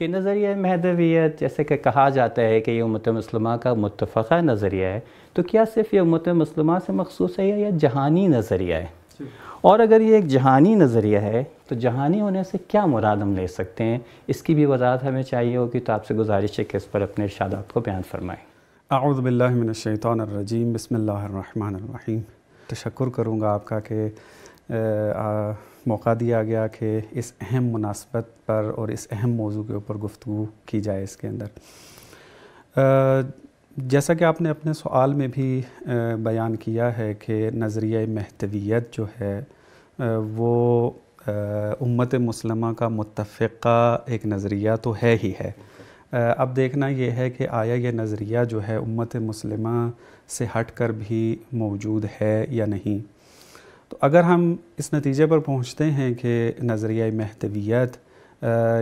کہ نظریہ مہدویت جیسے کہ کہا جاتا ہے کہ یہ امت مسلمہ کا متفقہ نظریہ ہے، تو کیا صرف یہ امت مسلمہ سے مخصوص ہے یا جہانی نظریہ ہے؟ اور اگر یہ ایک جہانی نظریہ ہے تو جہانی ہونے سے کیا مراد ہم لے سکتے ہیں؟ اس کی بھی وضاحت ہمیں چاہیے ہوگی، تو آپ سے گزارش ہے کہ اس پر اپنے ارشادات کو بیان فرمائیں۔ اعوذ باللہ من الشیطان الرجیم، بسم اللہ الرحمن الرحیم۔ تشکر کروں گا آپ کا کہ موقع دیا گیا کہ اس اہم مناسبت پر اور اس اہم موضوع کے اوپر گفتگو کی جائے اس کے اندر۔ جیسا کہ آپ نے اپنے سوال میں بھی بیان کیا ہے کہ نظریہ مہدویت جو ہے وہ امت مسلمہ کا متفقہ ایک نظریہ تو ہے ہی ہے۔ اب دیکھنا یہ ہے کہ آیا یہ نظریہ جو ہے امت مسلمہ سے ہٹ کر بھی موجود ہے یا نہیں۔ تو اگر ہم اس نتیجے پر پہنچتے ہیں کہ نظریہ مہدویت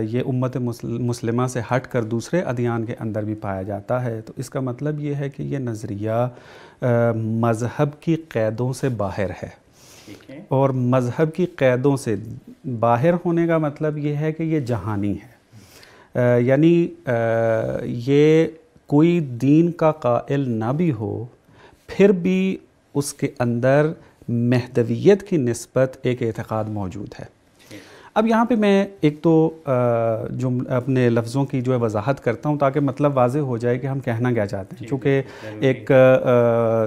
یہ امت مسلمہ سے ہٹ کر دوسرے ادیان کے اندر بھی پایا جاتا ہے، تو اس کا مطلب یہ ہے کہ یہ نظریہ مذہب کی قیدوں سے باہر ہے۔ اور مذہب کی قیدوں سے باہر ہونے کا مطلب یہ ہے کہ یہ جہانی ہے، یعنی یہ کوئی دین کا قائل نہ بھی ہو پھر بھی اس کے اندر مہدویت کی نسبت ایک اعتقاد موجود ہے۔ اب یہاں پہ میں ایک تو اپنے لفظوں کی جو ہے وضاحت کرتا ہوں تاکہ مطلب واضح ہو جائے کہ ہم کہنا کیا چاہتے ہیں، چونکہ ایک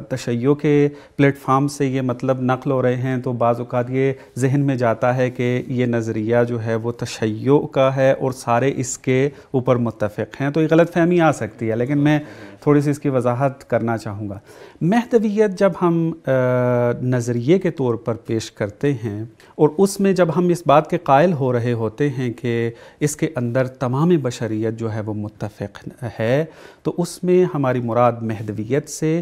تشیع کے پلیٹ فارم سے یہ مطلب نقل ہو رہے ہیں تو بعض اوقات یہ ذہن میں جاتا ہے کہ یہ نظریہ جو ہے وہ تشیع کا ہے اور سارے اس کے اوپر متفق ہیں، تو یہ غلط فہمی آ سکتی ہے، لیکن میں تھوڑی سی اس کی وضاحت کرنا چاہوں گا۔ مہدویت جب ہم نظریے کے طور پر پیش کرتے ہیں اور اس میں جب ہم اس بات کے قائل ہو رہے ہوتے ہیں کہ اس کے اندر تمام بشریت جو ہے وہ متفق ہے، تو اس میں ہماری مراد مہدویت سے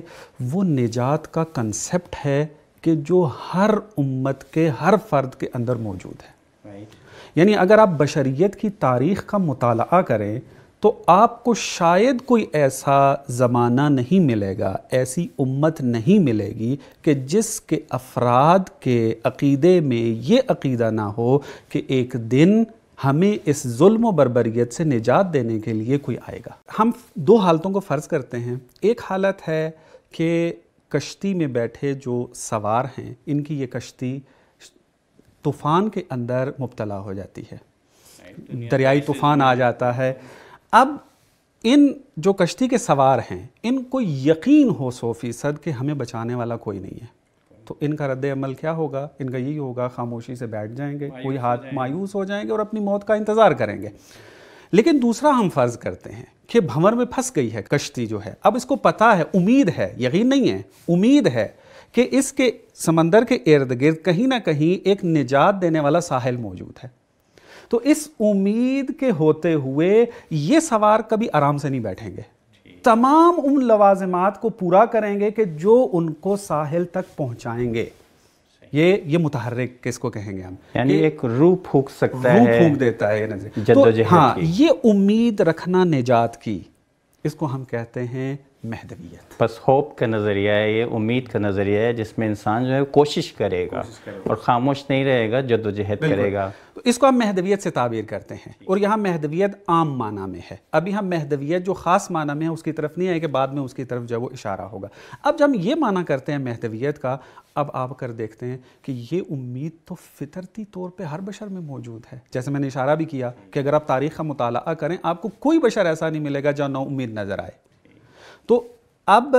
وہ نجات کا کنسپٹ ہے کہ جو ہر امت کے ہر فرد کے اندر موجود ہے۔ یعنی اگر آپ بشریت کی تاریخ کا مطالعہ کریں تو آپ کو شاید کوئی ایسا زمانہ نہیں ملے گا، ایسی امت نہیں ملے گی کہ جس کے افراد کے عقیدے میں یہ عقیدہ نہ ہو کہ ایک دن ہمیں اس ظلم و بربریت سے نجات دینے کے لیے کوئی آئے گا۔ ہم دو حالتوں کو فرض کرتے ہیں۔ ایک حالت ہے کہ کشتی میں بیٹھے جو سوار ہیں، ان کی یہ کشتی طوفان کے اندر مبتلا ہو جاتی ہے، دریائی طوفان آ جاتا ہے۔ اب ان جو کشتی کے سوار ہیں ان کو یقین ہو 100% کہ ہمیں بچانے والا کوئی نہیں ہے، تو ان کا رد عمل کیا ہوگا؟ ان کا یہی ہوگا خاموشی سے بیٹھ جائیں گے، کوئی ہاتھ مایوس ہو جائیں گے اور اپنی موت کا انتظار کریں گے۔ لیکن دوسرا ہم فرض کرتے ہیں کہ بھنور میں پھنس گئی ہے کشتی جو ہے، اب اس کو پتہ ہے، امید ہے، یقین نہیں ہے، امید ہے کہ اس کے سمندر کے ارد گرد کہیں نہ کہیں ایک نجات دینے والا ساحل موجود ہے۔ تو اس امید کے ہوتے ہوئے یہ سوار کبھی آرام سے نہیں بیٹھیں گے، تمام ان لوازمات کو پورا کریں گے کہ جو ان کو ساحل تک پہنچائیں گے۔ یہ متحرک کس کو کہیں گے ہم؟ یعنی ایک روح پھونک سکتا ہے، روح پھونک دیتا ہے جدوجہد ہاں، کی۔ یہ امید رکھنا نجات کی، اس کو ہم کہتے ہیں مہدویت۔ بس ہوپ کا نظریہ ہے، یہ امید کا نظریہ ہے جس میں انسان جو ہے کوشش کرے گا اور خاموش نہیں رہے گا، جدوجہد کرے گا۔ تو اس کو ہم مہدویت سے تعبیر کرتے ہیں، اور یہاں مہدویت عام معنی میں ہے۔ ابھی ہم مہدویت جو خاص معنی میں ہے اس کی طرف نہیں آئے کہ بعد میں اس کی طرف جو ہے وہ اشارہ ہوگا۔ اب جب ہم یہ معنی کرتے ہیں مہدویت کا، اب آپ کر دیکھتے ہیں کہ یہ امید تو فطرتی طور پہ ہر بشر میں موجود ہے۔ جیسے میں نے اشارہ بھی کیا کہ اگر آپ تاریخ کا مطالعہ کریں آپ کو کوئی بشر ایسا نہیں ملے گا جو نا امید نظر آئے۔ تو اب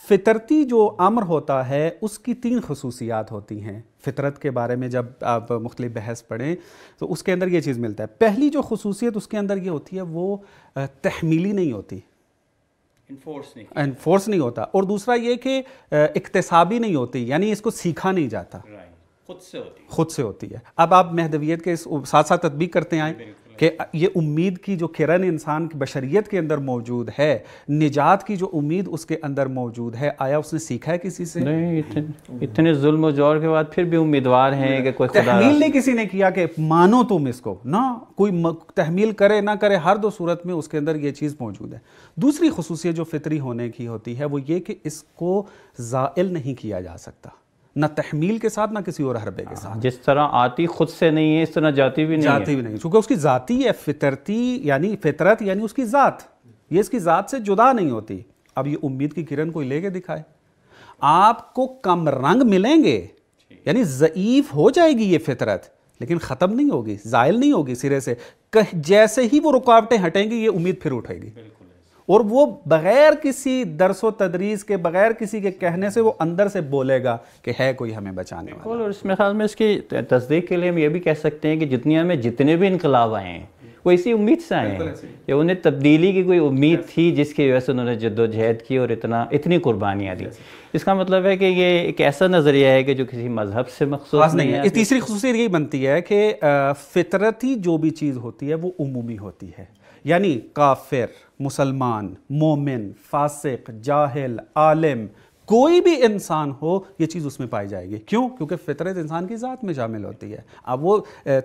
فطرتی جو امر ہوتا ہے اس کی 3 خصوصیات ہوتی ہیں۔ فطرت کے بارے میں جب آپ مختلف بحث پڑھیں تو اس کے اندر یہ چیز ملتا ہے۔ پہلی جو خصوصیت اس کے اندر یہ ہوتی ہے وہ تحمیلی نہیں ہوتی، انفورس نہیں ہوتا، اور دوسرا یہ کہ اکتسابی نہیں ہوتی، یعنی اس کو سیکھا نہیں جاتا، خود سے ہوتی ہے۔ اب آپ مہدویت کے ساتھ ساتھ تطبیق کرتے آئیں کہ یہ امید کی جو کرن انسان کی بشریت کے اندر موجود ہے، نجات کی جو امید اس کے اندر موجود ہے، آیا اس نے سیکھا ہے کسی سے؟ نہیں، اتنے ظلم و جور کے بعد پھر بھی امیدوار ہیں کہ کوئی خدا تحمیل نہیں کسی نے کیا کہ مانو تم اس کو، نہ کوئی تحمیل کرے نہ کرے، ہر دو صورت میں اس کے اندر یہ چیز موجود ہے۔ دوسری خصوصیت جو فطری ہونے کی ہوتی ہے وہ یہ کہ اس کو زائل نہیں کیا جا سکتا۔ نہ تحمیل کے ساتھ نہ کسی اور حربے کے ساتھ. جس طرح آتی خود سے نہیں ہے اس طرح جاتی بھی نہیں ہے. جاتی بھی نہیں، چونکہ اس کی ذاتی ہے، فطرتی یعنی فطرت یعنی اس کی ذات، یہ اس کی ذات سے جدا نہیں ہوتی. اب یہ امید کی کرن کوئی لے کے دکھائے، آپ کو کم رنگ ملیں گے، یعنی ضعیف ہو جائے گی یہ فطرت، لیکن ختم نہیں ہوگی، زائل نہیں ہوگی سرے سے. جیسے ہی وہ رکاوٹیں ہٹیں گی یہ امید پھر اٹھے گی، اور وہ بغیر کسی درس و تدریس کے، بغیر کسی کے کہنے سے وہ اندر سے بولے گا کہ ہے کوئی ہمیں بچانے والا. اور اس میں خیال میں اس کی تصدیق کے لیے ہم یہ بھی کہہ سکتے ہیں کہ دنیا میں جتنے بھی انقلاب آئے ہیں وہ اسی امید سے آئے ہیں کہ انہیں تبدیلی کی کوئی امید تھی جس کی وجہ سے انہوں نے جد و جہد کی اور اتنی قربانیاں دی. اس کا مطلب ہے کہ یہ ایک ایسا نظریہ ہے کہ جو کسی مذہب سے مخصوص نہیں ہے. تیسری خصوصیت یہی بنتی ہے کہ فطرتی جو بھی چیز ہوتی ہے وہ عمومی ہوتی ہے، یعنی کافر، مسلمان، مومن، فاسق، جاہل، عالم، کوئی بھی انسان ہو یہ چیز اس میں پائی جائے گی. کیوں؟ کیونکہ فطرت انسان کی ذات میں شامل ہوتی ہے. اب وہ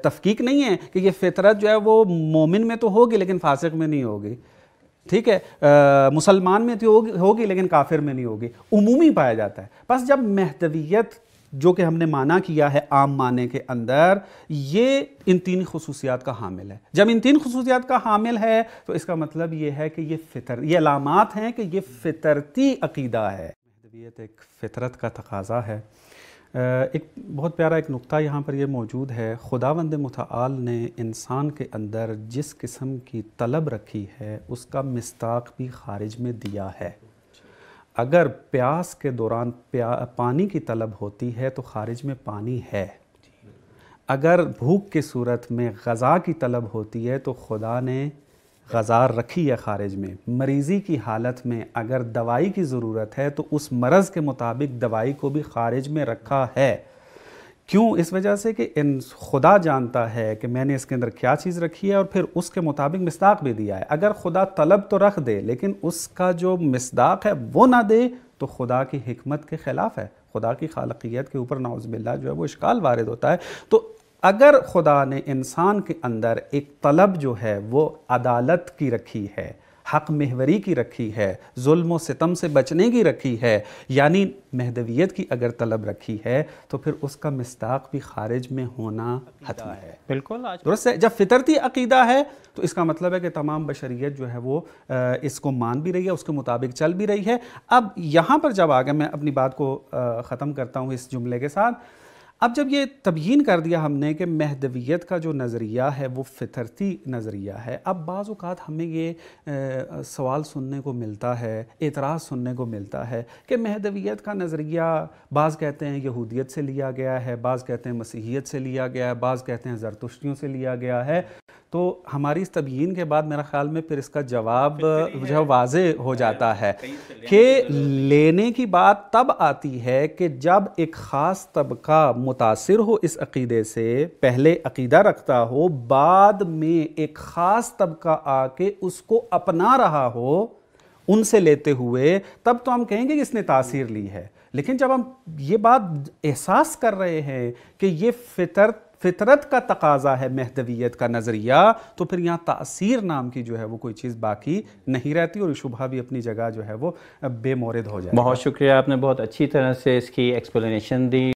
تفکیک نہیں ہے کہ یہ فطرت جو ہے وہ مومن میں تو ہوگی لیکن فاسق میں نہیں ہوگی، ٹھیک ہے، مسلمان میں تو ہوگی لیکن کافر میں نہیں ہوگی، عمومی پایا جاتا ہے. بس جب مہدویت جو کہ ہم نے معنی کیا ہے عام معنی کے اندر، یہ ان تین خصوصیات کا حامل ہے. جب ان تین خصوصیات کا حامل ہے تو اس کا مطلب یہ ہے کہ یہ علامات ہیں کہ یہ فطرتی عقیدہ ہے. مہدویت ایک فطرت کا تقاضا ہے. ایک بہت پیارا ایک نقطہ یہاں پر یہ موجود ہے، خداوند متعال نے انسان کے اندر جس قسم کی طلب رکھی ہے اس کا مصداق بھی خارج میں دیا ہے. اگر پیاس کے دوران پانی کی طلب ہوتی ہے تو خارج میں پانی ہے. اگر بھوک کی صورت میں غذا کی طلب ہوتی ہے تو خدا نے غذا رکھی ہے خارج میں. مریضی کی حالت میں اگر دوائی کی ضرورت ہے تو اس مرض کے مطابق دوائی کو بھی خارج میں رکھا ہے. کیوں؟ اس وجہ سے کہ خدا جانتا ہے کہ میں نے اس کے اندر کیا چیز رکھی ہے اور پھر اس کے مطابق مصداق بھی دیا ہے. اگر خدا طلب تو رکھ دے لیکن اس کا جو مصداق ہے وہ نہ دے تو خدا کی حکمت کے خلاف ہے، خدا کی خالقیت کے اوپر نعوذ باللہ جو ہے وہ اشکال وارد ہوتا ہے. تو اگر خدا نے انسان کے اندر ایک طلب جو ہے وہ عدالت کی رکھی ہے، حق محوری کی رکھی ہے، ظلم و ستم سے بچنے کی رکھی ہے، یعنی مہدویت کی اگر طلب رکھی ہے تو پھر اس کا مصداق بھی خارج میں ہونا حتمی ہے. بالکل درست ہے. جب فطرتی عقیدہ ہے تو اس کا مطلب ہے کہ تمام بشریت جو ہے وہ اس کو مان بھی رہی ہے، اس کے مطابق چل بھی رہی ہے. اب یہاں پر جب آگے میں اپنی بات کو ختم کرتا ہوں اس جملے کے ساتھ، اب جب یہ تبیین کر دیا ہم نے کہ مہدویت کا جو نظریہ ہے وہ فطرتی نظریہ ہے، اب بعض اوقات ہمیں یہ سوال سننے کو ملتا ہے، اعتراض سننے کو ملتا ہے کہ مہدویت کا نظریہ بعض کہتے ہیں یہودیت سے لیا گیا ہے، بعض کہتے ہیں مسیحیت سے لیا گیا ہے، بعض کہتے ہیں زرتشتیوں سے لیا گیا ہے. تو ہماری اس تبیین کے بعد میرا خیال میں پھر اس کا جواب جو ہے واضح ہو جاتا ہے کہ لینے کی بات تب آتی ہے کہ جب ایک خاص طبقہ متاثر ہو اس عقیدے سے، پہلے عقیدہ رکھتا ہو، بعد میں ایک خاص طبقہ آ کے اس کو اپنا رہا ہو ان سے لیتے ہوئے، تب تو ہم کہیں گے کہ اس نے تاثیر لی ہے. لیکن جب ہم یہ بات احساس کر رہے ہیں کہ یہ فطرت کا تقاضا ہے مہدویت کا نظریہ، تو پھر یہاں تاثیر نام کی جو ہے وہ کوئی چیز باقی نہیں رہتی اور شبہ بھی اپنی جگہ جو ہے وہ بے مورد ہو جائے. بہت شکریہ، آپ نے بہت اچھی طرح سے اس کی ایکسپلینیشن دی.